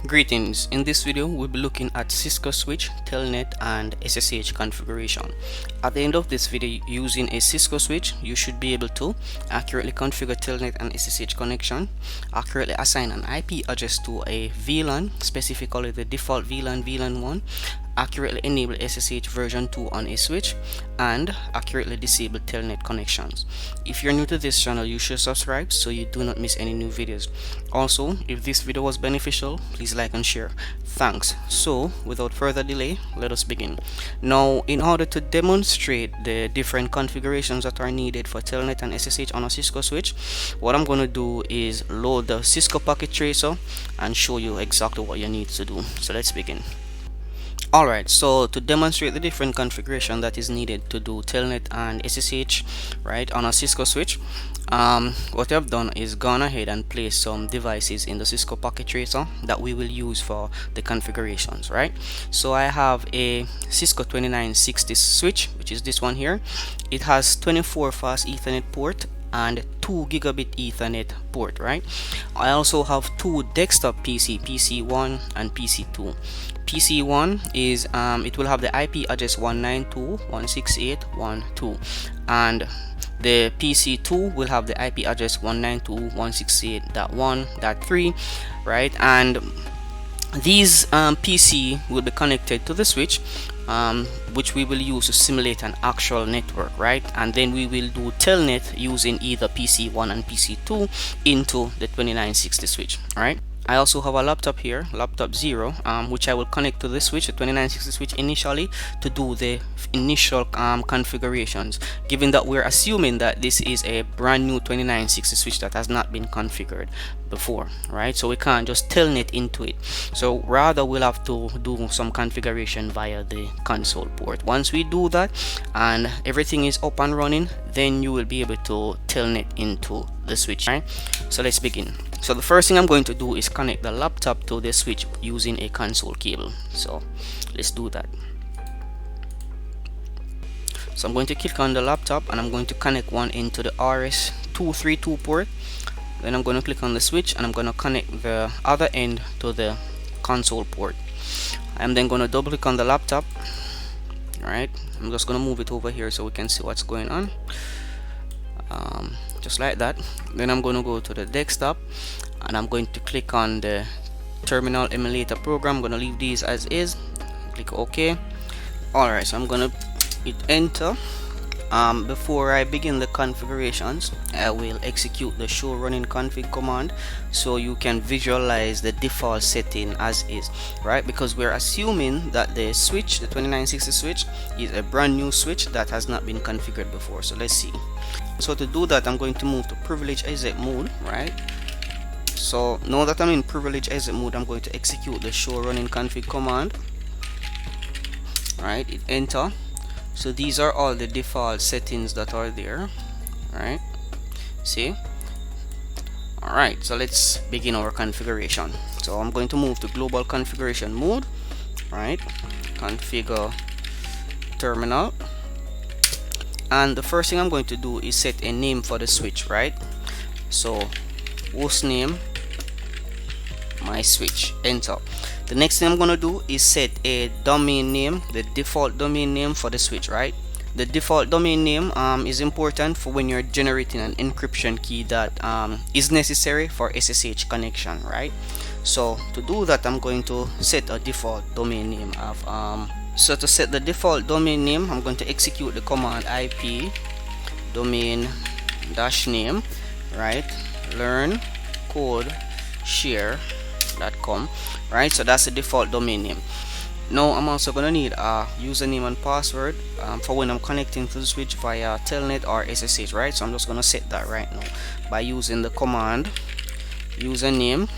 Greetings. In this video we'll be looking at Cisco switch, Telnet and SSH configuration. At the end of this video, using a Cisco switch you should be able to accurately configure Telnet and SSH connection, accurately assign an IP address to a VLAN, specifically the default VLAN 1, accurately enable SSH version 2 on a switch, and accurately disable Telnet connections. If you're new to this channel, you should subscribe so you do not miss any new videos. Also, if this video was beneficial, please like and share. Thanks. So without further delay, let us begin. Now, in order to demonstrate the different configurations that are needed for Telnet and SSH on a Cisco switch, what I'm going to do is load the Cisco packet tracer and show you exactly what you need to do. So let's begin. Alright, so to demonstrate the different configuration that is needed to do Telnet and SSH right on a Cisco switch, what I've done is gone ahead and placed some devices in the Cisco packet tracer that we will use for the configurations, right? So I have a Cisco 2960 switch, which is this one here. It has 24 fast Ethernet port and 2 gigabit Ethernet port, right? I also have two desktop PC1 and PC2. PC1 is it will have the IP address 192.168.1.2, and the PC2 will have the IP address 192.168.1.3, right? And these PC will be connected to the switch, which we will use to simulate an actual network, right? And then we will do Telnet using either PC1 and PC2 into the 2960 switch, right? I also have a laptop here, laptop 0, which I will connect to the switch, the 2960 switch, initially to do the initial configurations, given that we're assuming that this is a brand new 2960 switch that has not been configured before, right? So we can't just Telnet into it. So rather we'll have to do some configuration via the console port. Once we do that and everything is up and running, then you will be able to Telnet into the switch, right? So let's begin. So the first thing I'm going to do is connect the laptop to the switch using a console cable. So let's do that. So I'm going to click on the laptop and I'm going to connect one into the RS232 port. Then I'm going to click on the switch and I'm going to connect the other end to the console port. I'm then going to double click on the laptop. Alright, I'm just going to move it over here so we can see what's going on. Just like that. Then I'm going to go to the desktop and I'm going to click on the terminal emulator program. I'm going to leave these as is. Click OK. Alright, so I'm going to hit enter. Before I begin the configurations, I will execute the show running config command so you can visualize the default setting as is, right? Because we're assuming that the switch, the 2960 switch, is a brand new switch that has not been configured before. So let's see. So to do that, I'm going to move to privilege exec mode, right? So now that I'm in privilege exec mode, I'm going to execute the show running config command, right? Hit enter. So these are all the default settings that are there, right? See? Alright, so let's begin our configuration. So I'm going to move to global configuration mode, right? Configure terminal. And the first thing I'm going to do is set a name for the switch, right? So host name, my switch, enter. The next thing I'm going to do is set a domain name, the default domain name for the switch, right? The default domain name is important for when you're generating an encryption key that is necessary for SSH connection, right? So to do that, I'm going to set a default domain name of so to set the default domain name, I'm going to execute the command IP domain dash name, right? Learn code share.com, right? So that's the default domain name. Now I'm also going to need a username and password for when I'm connecting to the switch via Telnet or SSH, right? So I'm just going to set that right now by using the command username.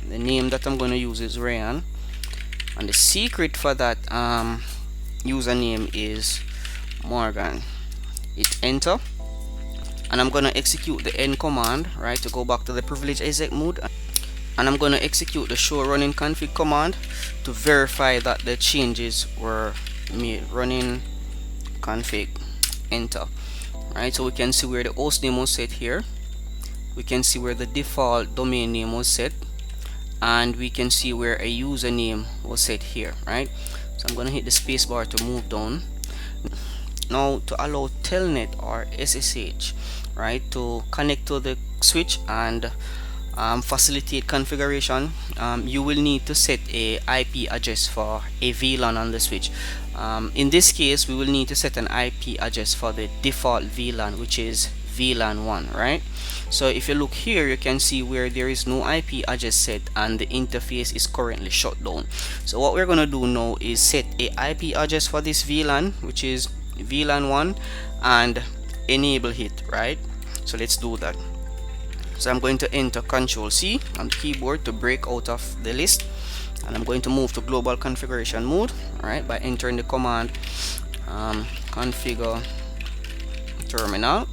The name that I'm going to use is Ryan, and the secret for that username is Morgan. Hit enter, and I'm going to execute the end command, right, to go back to the privilege exec mode. And I'm going to execute the show running config command to verify that the changes were made. Running config, enter. Right, so we can see where the host name was set here. We can see where the default domain name was set, and we can see where a username was set here, right? So I'm going to hit the space bar to move down. Now to allow Telnet or SSH, right, to connect to the switch and facilitate configuration, you will need to set a IP address for a VLAN on the switch. In this case, we will need to set an IP address for the default VLAN, which is VLAN 1, right? So if you look here, you can see where there is no IP address set and the interface is currently shut down. So what we're going to do now is set a IP address for this VLAN, which is VLAN 1, and enable it, right? So let's do that. So I'm going to enter Control C on the keyboard to break out of the list, and I'm going to move to global configuration mode, right, by entering the command configure terminal,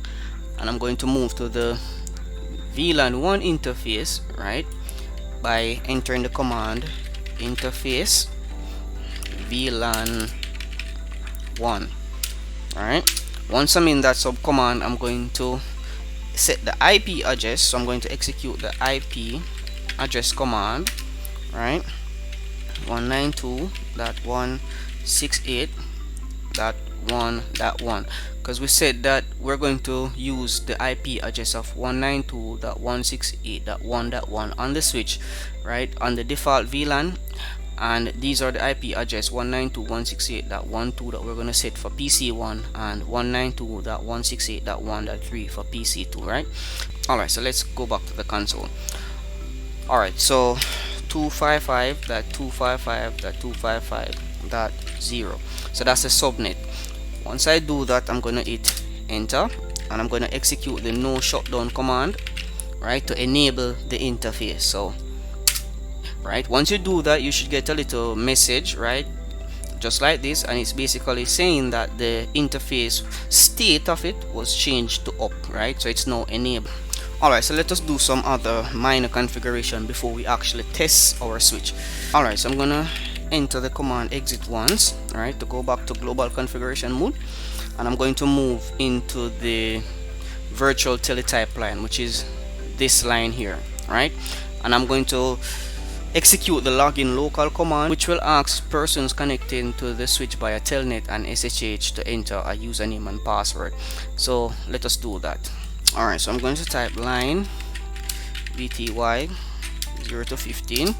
and I'm going to move to the VLAN 1 interface, right, by entering the command interface VLAN 1. Alright, once I'm in that sub command, I'm going to set the IP address. So I'm going to execute the IP address command, right? 192.168.1.1, because we said that we're going to use the IP address of 192.168.1.1 on the switch, right, on the default VLAN. And these are the IP address 192.168.1.2 that we're going to set for PC1 and 192.168.1.3 for PC2, right? Alright, so let's go back to the console. Alright, so 255.255.255.0, so that's the subnet. Once I do that, I'm going to hit enter, and I'm going to execute the no shutdown command, right, to enable the interface. So right, once you do that, you should get a little message, right, just like this, and it's basically saying that the interface state of it was changed to up, right? So it's now enabled. Alright, so let us do some other minor configuration before we actually test our switch. Alright, so I'm gonna enter the command exit once, right, to go back to global configuration mode, and I'm going to move into the virtual teletype line, which is this line here, right? And I'm going to execute the login local command, which will ask persons connecting to the switch via Telnet and SSH to enter a username and password. So let us do that. Alright, so I'm going to type line VTY 0 to 15,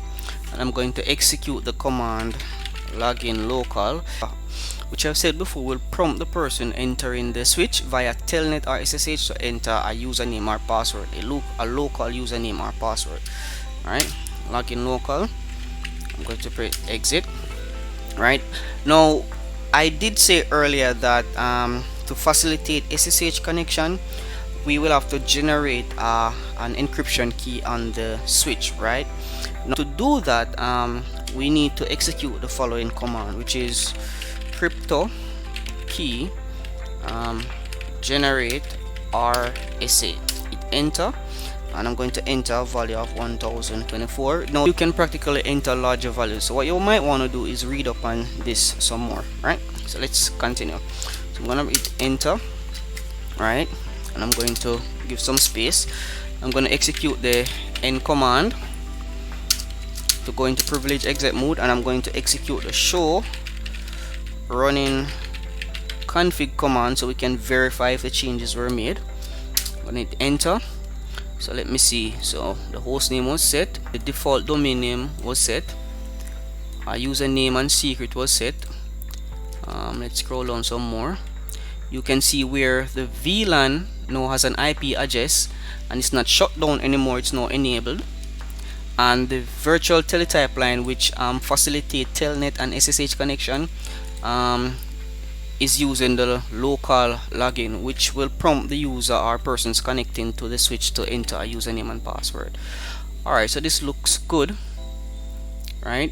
and I'm going to execute the command login local, which I've said before will prompt the person entering the switch via Telnet or SSH to enter a username or password, a local username or password. Alright, login local. I'm going to press exit. Right now, I did say earlier that to facilitate SSH connection, we will have to generate an encryption key on the switch, right? Now, to do that, we need to execute the following command, which is crypto key generate RSA. Hit enter, and I'm going to enter a value of 1024. Now you can practically enter larger values, so what you might want to do is read up on this some more, right? So let's continue. So I'm gonna hit enter, right, and I'm going to give some space. I'm going to execute the end command to go into privilege exit mode, and I'm going to execute the show running config command so we can verify if the changes were made. I'm going to hit enter. So let me see. So the host name was set, the default domain name was set, our username and secret was set. Let's scroll down some more. You can see where the VLAN now has an IP address and it's not shut down anymore, it's now enabled. And the virtual teletype line, which facilitate Telnet and SSH connection, is using the local login, which will prompt the user or persons connecting to the switch to enter a username and password. Alright, so this looks good, right?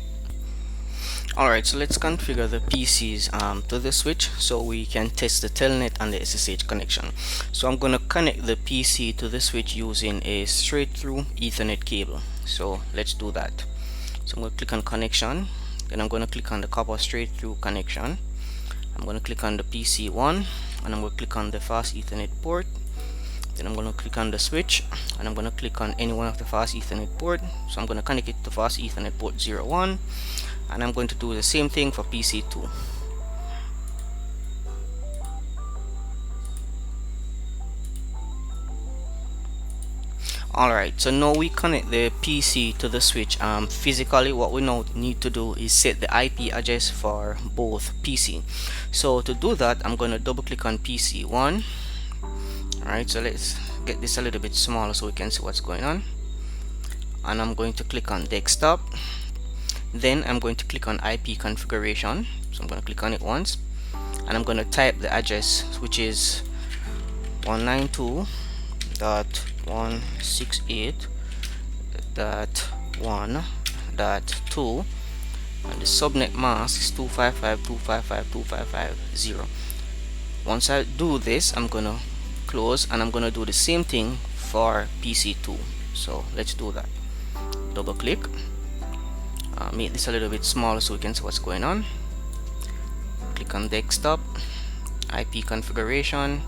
Alright, so let's configure the PCs to the switch so we can test the Telnet and the SSH connection. So I'm going to connect the PC to the switch using a straight through Ethernet cable. So let's do that. So I'm going to click on connection, then I'm going to click on the copper straight through connection. I'm going to click on the PC1, and I'm going to click on the fast Ethernet port. Then I'm going to click on the switch, and I'm going to click on any one of the fast Ethernet port. So I'm going to connect it to fast Ethernet port 01, and I'm going to do the same thing for PC2. Alright, so now we connect the PC to the switch. Physically, what we now need to do is set the IP address for both PC. So to do that, I'm going to double click on PC1. Alright, so let's get this a little bit smaller so we can see what's going on. And I'm going to click on desktop. Then I'm going to click on IP configuration. So I'm going to click on it once, and I'm going to type the address, which is 192.168.1.2, and the subnet mask is 255.255.255.0. Once I do this, I'm gonna close, and I'm gonna do the same thing for PC2. So let's do that. Double click, make this a little bit smaller so we can see what's going on. Click on desktop, IP configuration,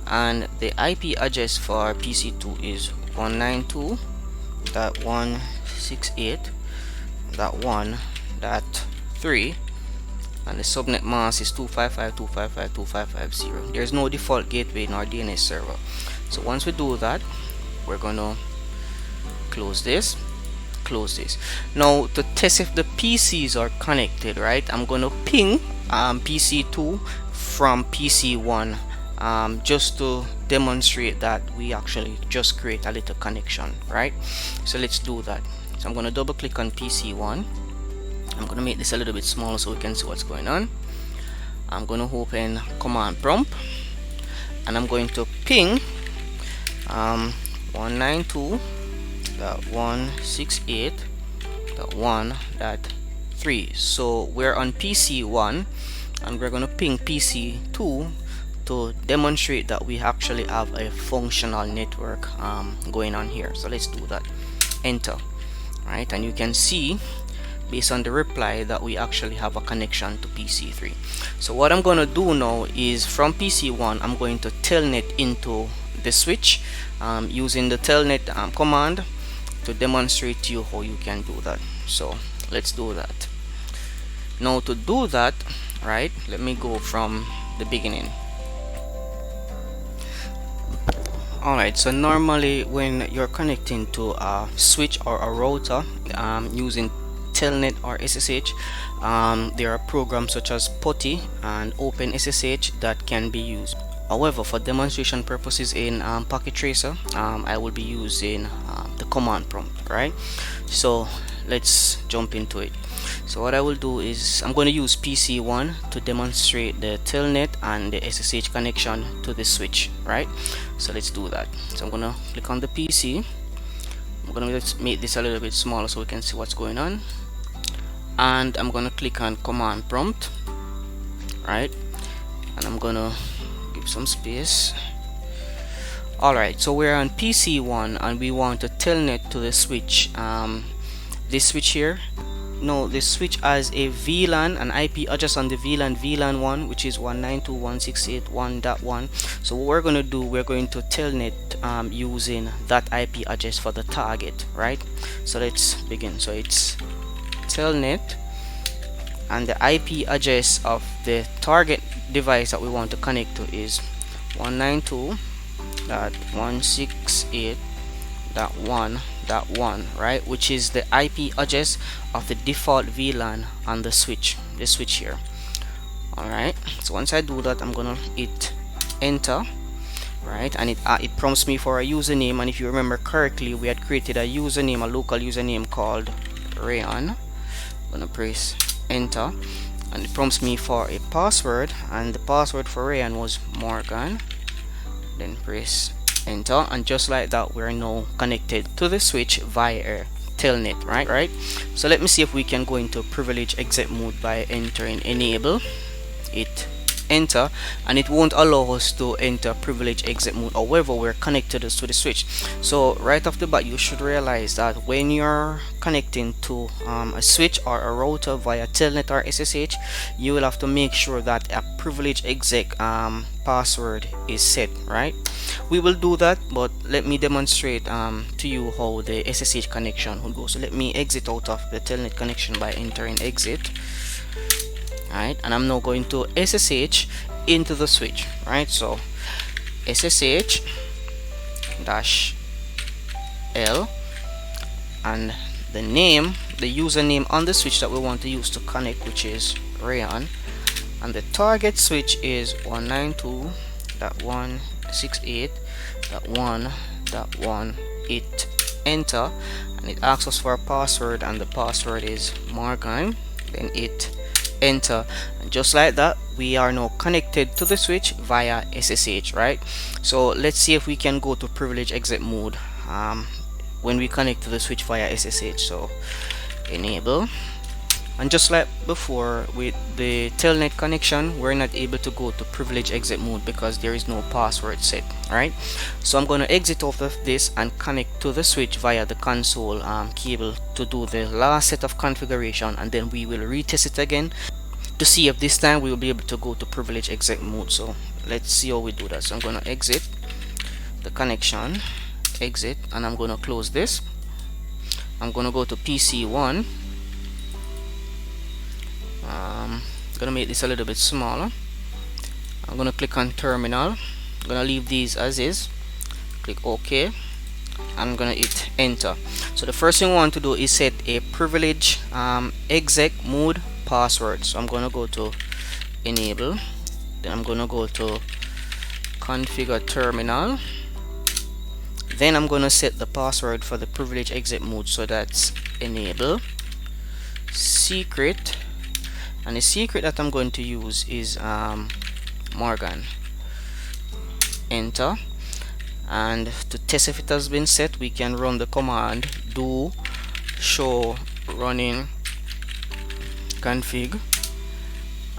and the IP address for PC2 is 192.168.1.3, and the subnet mask is 255.255.255.0. There's no default gateway nor DNS server. So once we do that, we're gonna close this. Now to test if the PCs are connected, right, I'm gonna ping PC2 from PC1, just to demonstrate that we actually just create a little connection, right? So let's do that. So I'm gonna double click on PC1. I'm gonna make this a little bit smaller so we can see what's going on. I'm gonna open command prompt, and I'm going to ping 192.168.1.3. so we're on PC1, and we're gonna ping PC2 to demonstrate that we actually have a functional network going on here. So let's do that. Enter. Right, and you can see based on the reply that we actually have a connection to PC3. So what I'm going to do now is from PC1, I'm going to telnet into the switch using the telnet command to demonstrate to you how you can do that. So let's do that. Now to do that, right, let me go from the beginning. Alright, so normally when you're connecting to a switch or a router using Telnet or SSH, there are programs such as PuTTY and OpenSSH that can be used. However, for demonstration purposes in Packet Tracer, I will be using the command prompt, right? So let's jump into it. So what I will do is I'm going to use PC1 to demonstrate the Telnet and the SSH connection to the switch, right? So let's do that. So I'm going to click on the PC. I'm going to make this a little bit smaller so we can see what's going on, and I'm going to click on command prompt, right? And I'm going to give some space. Alright, so we're on PC1 and we want to telnet to the switch. This switch here, no, this switch has a VLAN, an IP address on the VLAN 1, which is 192.168.1.1. so what we're going to do, we're going to telnet using that IP address for the target, right? So let's begin. So it's telnet, and the IP address of the target device that we want to connect to is 192.168.1.1, right, which is the IP address of the default VLAN on the switch, this switch here. Alright, so once I do that, I'm gonna hit enter, right, and it prompts me for a username, and if you remember correctly, we had created a username, a local username called Rayon. I'm gonna press enter, and it prompts me for a password, and the password for Rayon was Morgan. Then press enter, and just like that, we're now connected to the switch via telnet, right? So let me see if we can go into privilege exit mode by entering enable, hit enter, and it won't allow us to enter privilege exit mode. However, we're connected to the switch. So right off the bat, you should realize that when you're connecting to a switch or a router via Telnet or SSH, you will have to make sure that a privilege exec password is set, right? We will do that, but let me demonstrate to you how the SSH connection would go. So let me exit out of the Telnet connection by entering exit. Right, and I'm now going to SSH into the switch, right? So SSH dash L, and the name, the username on the switch that we want to use to connect, which is Rayon, and the target switch is 192.168.1.1. enter, and it asks us for a password, and the password is Morgan, then it enter, and just like that we are now connected to the switch via SSH, right? So let's see if we can go to privilege exit mode when we connect to the switch via SSH. So enable, and just like before with the Telnet connection, we're not able to go to privilege exit mode because there is no password set, right? So I'm going to exit off of this and connect to the switch via the console cable to do the last set of configuration, and then we will retest it again to see if this time we will be able to go to privilege exit mode. So let's see how we do that. So I'm going to exit the connection, exit, and I'm going to close this. I'm going to go to PC1. I'm gonna make this a little bit smaller. I'm gonna click on terminal. I'm gonna leave these as is, click OK. I'm gonna hit enter. So the first thing we want to do is set a privilege exec mode password. So I'm gonna go to enable, then I'm gonna go to configure terminal, then I'm gonna set the password for the privilege exit mode. So that's enable secret, and the secret that I'm going to use is Morgan. Enter, and to test if it has been set, we can run the command do show running config,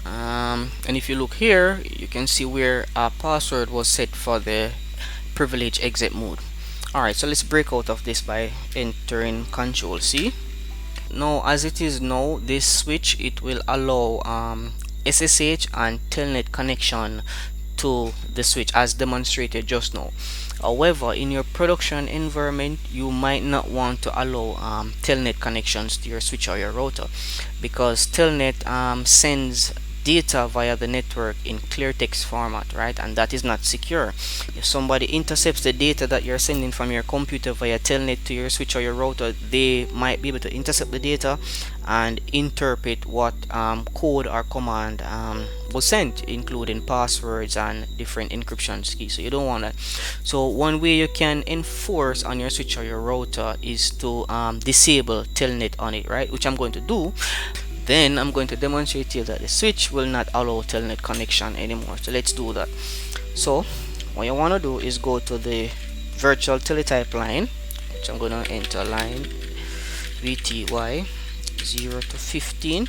and if you look here, you can see where our password was set for the privilege exit mode. Alright, so let's break out of this by entering Control C. Now as it is now, this switch, it will allow SSH and Telnet connection to the switch as demonstrated just now. However, in your production environment, you might not want to allow Telnet connections to your switch or your router, because Telnet sends data via the network in clear text format, right? And that is not secure. If somebody intercepts the data that you're sending from your computer via Telnet to your switch or your router, they might be able to intercept the data and interpret what code or command was sent, including passwords and different encryption keys. So you don't want that. So one way you can enforce on your switch or your router is to disable Telnet on it, right? Which I'm going to do. Then I'm going to demonstrate here that the switch will not allow Telnet connection anymore. So let's do that. So what you want to do is go to the virtual teletype line, which I'm going to enter line VTY 0 to 15.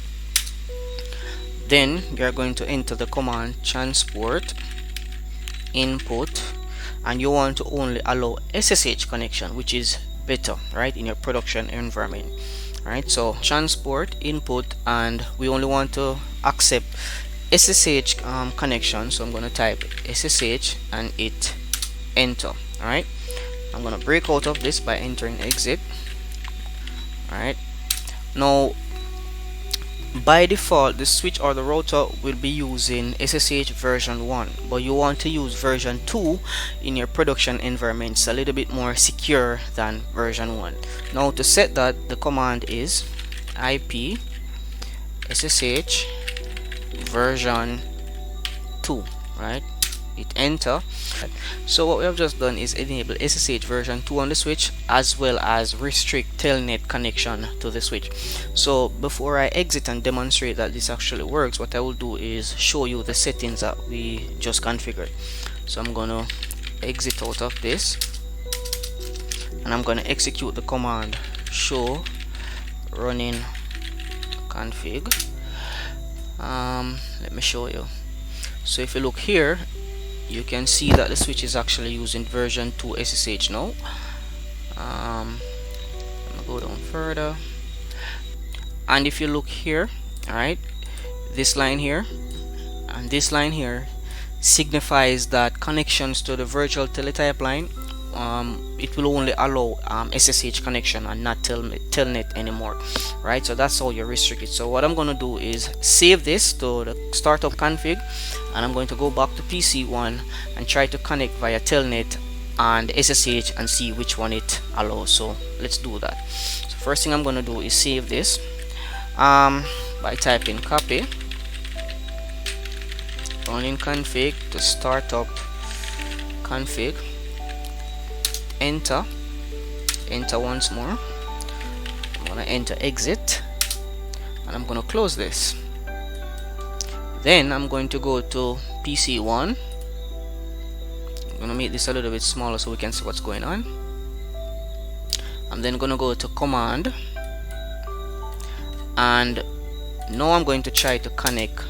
Then you're going to enter the command transport input, and you want to only allow SSH connection, which is better, right, in your production environment. Right, so transport input, and we only want to accept SSH connection. So I'm going to type SSH and hit enter. Alright, I'm going to break out of this by entering exit. Alright, now by default the switch or the router will be using SSH version 1, but you want to use version 2 in your production environment. It's a little bit more secure than version 1. Now to set that, the command is IP SSH version 2, right? Hit enter. So what we have just done is enable SSH version 2 on the switch, as well as restrict Telnet connection to the switch. So before I exit and demonstrate that this actually works, what I will do is show you the settings that we just configured. So I'm gonna exit out of this, and I'm gonna execute the command show running config. Let me show you. So if you look here, you can see that the switch is actually using version 2 SSH now. I'm gonna go down further, and if you look here, alright, this line here and this line here signifies that connections to the virtual teletype line, it will only allow SSH connection and not Telnet anymore, right? So that's how you restrict it. So what I'm going to do is save this to the startup config, and I'm going to go back to PC1 and try to connect via Telnet and SSH and see which one it allows. So let's do that. So first thing I'm going to do is save this by typing copy, running config to startup config, enter once more. I'm gonna enter exit, and I'm gonna close this. Then I'm going to go to PC1. I'm gonna make this a little bit smaller so we can see what's going on. I'm then gonna go to command, and now I'm going to try to connect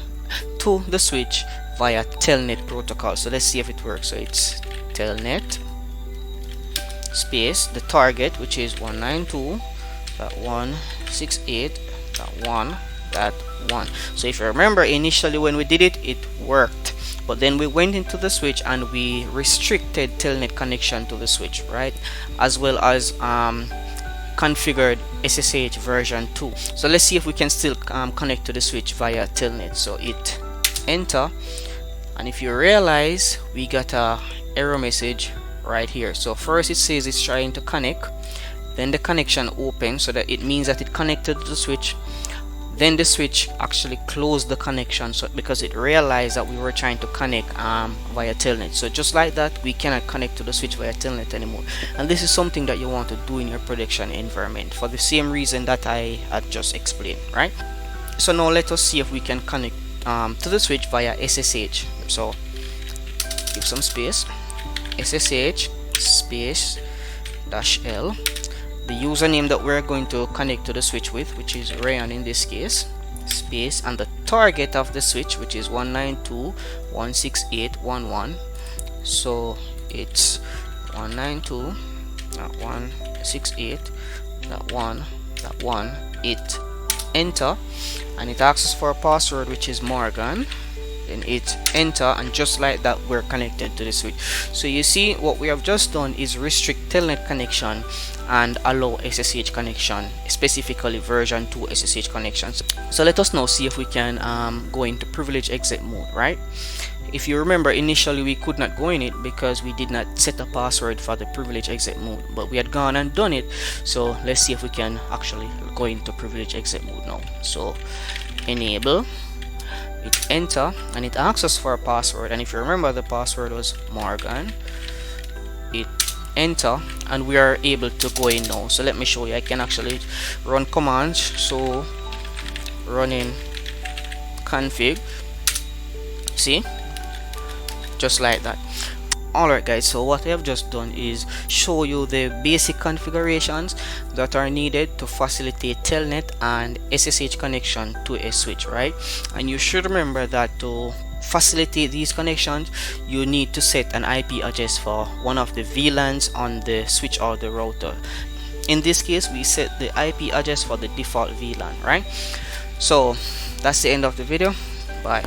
to the switch via Telnet protocol. So let's see if it works. So it's Telnet space the target, which is 192.168.1.1. so if you remember, initially when we did it, it worked, but then we went into the switch and we restricted Telnet connection to the switch, right, as well as configured SSH version 2. So let's see if we can still connect to the switch via Telnet. So it enter, and if you realize, we got a error message right here. So first it says it's trying to connect, then the connection opens, so that it means that it connected to the switch. Then the switch actually closed the connection, so because it realized that we were trying to connect via Telnet. So just like that, we cannot connect to the switch via Telnet anymore, and this is something that you want to do in your production environment for the same reason that I had just explained, right? So now let us see if we can connect to the switch via SSH. So give some space, SSH space -L, the username that we're going to connect to the switch with, which is Rayon in this case, space, and the target of the switch, which is 192.168.1.1. so it's 192.168.1.1. it enter, and it asks for a password, which is Morgan. Then it enter, and just like that, we're connected to the switch. So you see, what we have just done is restrict Telnet connection and allow SSH connection, specifically version 2 SSH connections. So let us now see if we can go into privilege exit mode, right? If you remember, initially we could not go in it because we did not set a password for the privilege exit mode, but we had gone and done it. So let's see if we can actually go into privilege exit mode now. So enable, it enter, and it asks us for a password, and if you remember, the password was Morgan. It enter, and we are able to go in now. So let me show you. I can actually run commands. So running config, see, just like that. Alright guys, so what I have just done is show you the basic configurations that are needed to facilitate Telnet and SSH connection to a switch, right? And you should remember that to facilitate these connections, you need to set an IP address for one of the VLANs on the switch or the router. In this case, we set the IP address for the default VLAN, right? So that's the end of the video. Bye.